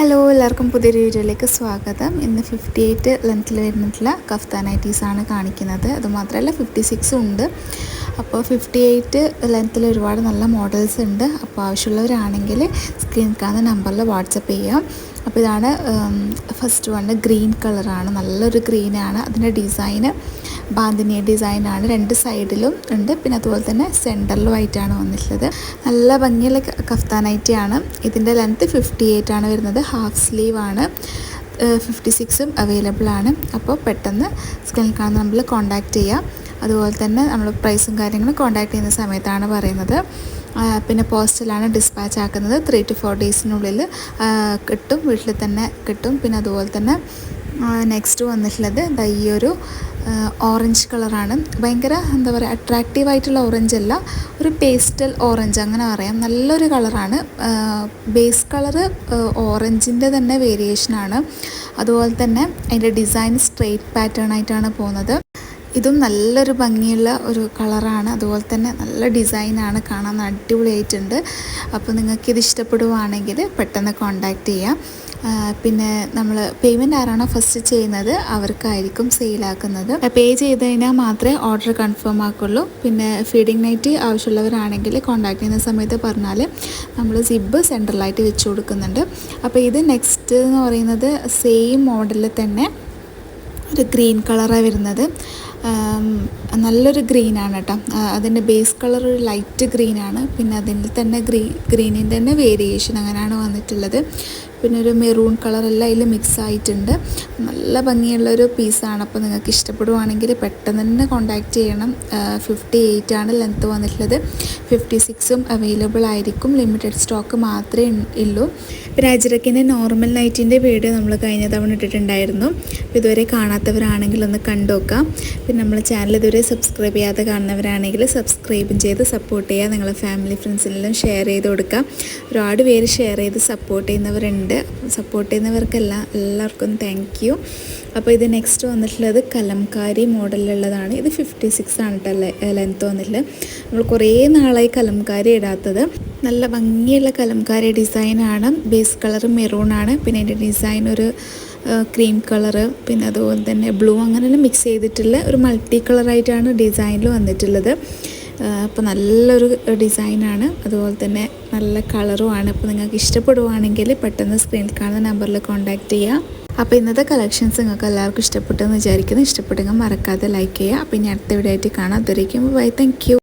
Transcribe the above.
Hello, എല്ലാവർക്കും പുതിയൊരു വീഡിയോയിലേക്ക് സ്വാഗതം. ഇന്ന് 58 ലെങ്ത്തിൽ വരുന്നിട്ടുള്ള കഫ്താൻ നൈറ്റീസാണ് കാണിക്കുന്നത്. അതുമാത്രമല്ല 56 ഉണ്ട്. അപ്പോൾ 58 ലെങ്ത്തിൽ ഒരുപാട് നല്ല മോഡൽസ് ഉണ്ട്. അപ്പോൾ ആവശ്യമുള്ളവരാണെങ്കിൽ സ്ക്രീൻ കാണുന്ന നമ്പറിൽ വാട്സപ്പ് ചെയ്യാം. അപ്പോൾ ഇതാണ് ഫസ്റ്റ് വൺ. ഗ്രീൻ കളറാണ്, നല്ലൊരു ഗ്രീനാണ്. അതിൻ്റെ ഡിസൈന് ബാന്തിനി ഡിസൈനാണ്. രണ്ട് സൈഡിലും ഉണ്ട്, പിന്നെ അതുപോലെ തന്നെ സെൻറ്ററിലുമായിട്ടാണ് വന്നിട്ടുള്ളത്. നല്ല ഭംഗിയുള്ള കഫ്താനൈറ്റിയാണ്. ഇതിൻ്റെ ലെങ്ത്ത് 58 ആണ് വരുന്നത്. ഹാഫ് സ്ലീവ് ആണ്. 56ഉം അവൈലബിൾ ആണ്. അപ്പോൾ പെട്ടെന്ന് സ്ക്രീനിൽ കാണുന്ന നമ്പറിൽ കോൺടാക്റ്റ് ചെയ്യാം. അതുപോലെ തന്നെ നമ്മൾ പ്രൈസും കാര്യങ്ങളും കോൺടാക്റ്റ് ചെയ്യുന്ന സമയത്താണ് പറയുന്നത്. പിന്നെ പോസ്റ്റലാണ് ഡിസ്പാച്ച് ആക്കുന്നത്. 3 to 4 ഡേയ്സിനുള്ളിൽ കിട്ടും, വീട്ടിൽ തന്നെ കിട്ടും. പിന്നെ അതുപോലെ തന്നെ നെക്സ്റ്റ് വന്നിട്ടുള്ളത് ഈ ഒരു ഓറഞ്ച് കളറാണ്. ഭയങ്കര എന്താ പറയുക, അട്രാക്റ്റീവായിട്ടുള്ള ഓറഞ്ച് അല്ല, ഒരു പേസ്റ്റൽ ഓറഞ്ച് അങ്ങനെ പറയാം. നല്ലൊരു കളറാണ്. ബേസ് കളറ് ഓറഞ്ചിൻ്റെ തന്നെ വേരിയേഷനാണ്. അതുപോലെ തന്നെ അതിൻ്റെ ഡിസൈൻ സ്ട്രെയിറ്റ് പാറ്റേൺ ആയിട്ടാണ് പോകുന്നത്. ഇതും നല്ലൊരു ഭംഗിയുള്ള ഒരു കളറാണ്. അതുപോലെ തന്നെ നല്ല ഡിസൈനാണ്, കാണാൻ അടിപൊളിയായിട്ടുണ്ട്. അപ്പോൾ നിങ്ങൾക്കിത് ഇഷ്ടപ്പെടുവാണെങ്കിൽ പെട്ടെന്ന് കോൺടാക്റ്റ് ചെയ്യാം. പിന്നെ നമ്മൾ പേയ്മെൻറ്റ് ആരാണോ ഫസ്റ്റ് ചെയ്യുന്നത് അവർക്കായിരിക്കും സെയിലാക്കുന്നത്. പേ ചെയ്ത് കഴിഞ്ഞാൽ മാത്രമേ ഓർഡർ കൺഫേം ആക്കുള്ളൂ. പിന്നെ ഫീഡിങ് നൈറ്റ് ആവശ്യമുള്ളവരാണെങ്കിൽ കോൺടാക്ട് ചെയ്യുന്ന സമയത്ത് പറഞ്ഞാൽ നമ്മൾ സിബ് സെൻട്രലായിട്ട് വെച്ച് കൊടുക്കുന്നുണ്ട്. അപ്പോൾ ഇത് നെക്സ്റ്റ് എന്ന് പറയുന്നത് സെയിം മോഡലിൽ തന്നെ ഒരു ഗ്രീൻ കളറാണ് വരുന്നത്. നല്ലൊരു ഗ്രീനാണ് കേട്ടോ. അതിൻ്റെ ബേസ് കളർ ഒരു ലൈറ്റ് ഗ്രീനാണ്. പിന്നെ അതിൻ്റെ തന്നെ ഗ്രീനിൻ്റെ തന്നെ വേരിയേഷൻ അങ്ങനെയാണ് വന്നിട്ടുള്ളത്. പിന്നെ ഒരു മെറൂൺ കളറെല്ലാം അതിൽ മിക്സ് ആയിട്ടുണ്ട്. നല്ല ഭംഗിയുള്ളൊരു പീസാണ്. അപ്പോൾ നിങ്ങൾക്ക് ഇഷ്ടപ്പെടുവാണെങ്കിൽ പെട്ടെന്ന് തന്നെ കോൺടാക്റ്റ് ചെയ്യണം. 58 ആണ് ലെങ്ത്ത് വന്നിട്ടുള്ളത്. 56ഉം അവൈലബിൾ ആയിരിക്കും. ലിമിറ്റഡ് സ്റ്റോക്ക് മാത്രമേ ഉള്ളൂ. പിന്നെ അജ്രക്കിൻ്റെ നോർമൽ നൈറ്റിൻ്റെ വീഡിയോ നമ്മൾ കഴിഞ്ഞ തവണ ഇട്ടിട്ടുണ്ടായിരുന്നു. അപ്പോൾ ഇതുവരെ കാണാത്തവരാണെങ്കിൽ ഒന്ന് കണ്ടു നോക്കാം. പിന്നെ നമ്മൾ ചാനൽ ഇതുവരെ സബ്സ്ക്രൈബ് ചെയ്യാതെ കാണുന്നവരാണെങ്കിൽ സബ്സ്ക്രൈബും ചെയ്ത് സപ്പോർട്ട് ചെയ്യുക. നിങ്ങളെ ഫാമിലി ഫ്രണ്ട്സിനെല്ലാം ഷെയർ ചെയ്ത് കൊടുക്കുക. ഒരുപാട് പേര് ഷെയർ ചെയ്ത് സപ്പോർട്ട് ചെയ്യുന്നവരുണ്ട്. സപ്പോർട്ട് ചെയ്യുന്നവർക്കെല്ലാം എല്ലാവർക്കും താങ്ക് യു. അപ്പോൾ ഇത് നെക്സ്റ്റ് വന്നിട്ടുള്ളത് കലംകാരി മോഡലിലുള്ളതാണ്. ഇത് 56 ആണ് കേട്ടോ ലെങ്ത്ത് വന്നിട്ടുള്ളത്. നമ്മൾ കുറേ നാളായി കലംകാരി ഇടാത്തത്. നല്ല ഭംഗിയുള്ള കലംകാരി ഡിസൈനാണ്. ബേസ് കളർ മെറൂണാണ്. പിന്നെ അതിൻ്റെ ഡിസൈൻ ഒരു ക്രീം കളറ്, പിന്നെ അതുപോലെ തന്നെ ബ്ലൂ, അങ്ങനെയെല്ലാം മിക്സ് ചെയ്തിട്ടുള്ള ഒരു മൾട്ടി കളറായിട്ടാണ് ഡിസൈനിൽ വന്നിട്ടുള്ളത്. അപ്പോൾ നല്ലൊരു ഡിസൈനാണ്. അതുപോലെ തന്നെ നല്ല കളറുമാണ്. അപ്പോൾ നിങ്ങൾക്ക് ഇഷ്ടപ്പെടുവാണെങ്കിൽ പെട്ടെന്ന് സ്ക്രീനിൽ കാണുന്ന നമ്പറിൽ കോൺടാക്റ്റ് ചെയ്യുക. അപ്പോൾ ഇന്നത്തെ കളക്ഷൻസ് നിങ്ങൾക്ക് എല്ലാവർക്കും ഇഷ്ടപ്പെട്ടെന്ന് വിചാരിക്കുന്നു. ഇഷ്ടപ്പെട്ടെങ്കിൽ മറക്കാതെ ലൈക്ക് ചെയ്യുക. അപ്പോൾ ഇനി അടുത്ത വീഡിയോ ആയിട്ട് കാണാം. അതുവരേക്കും ബൈ, താങ്ക് യു.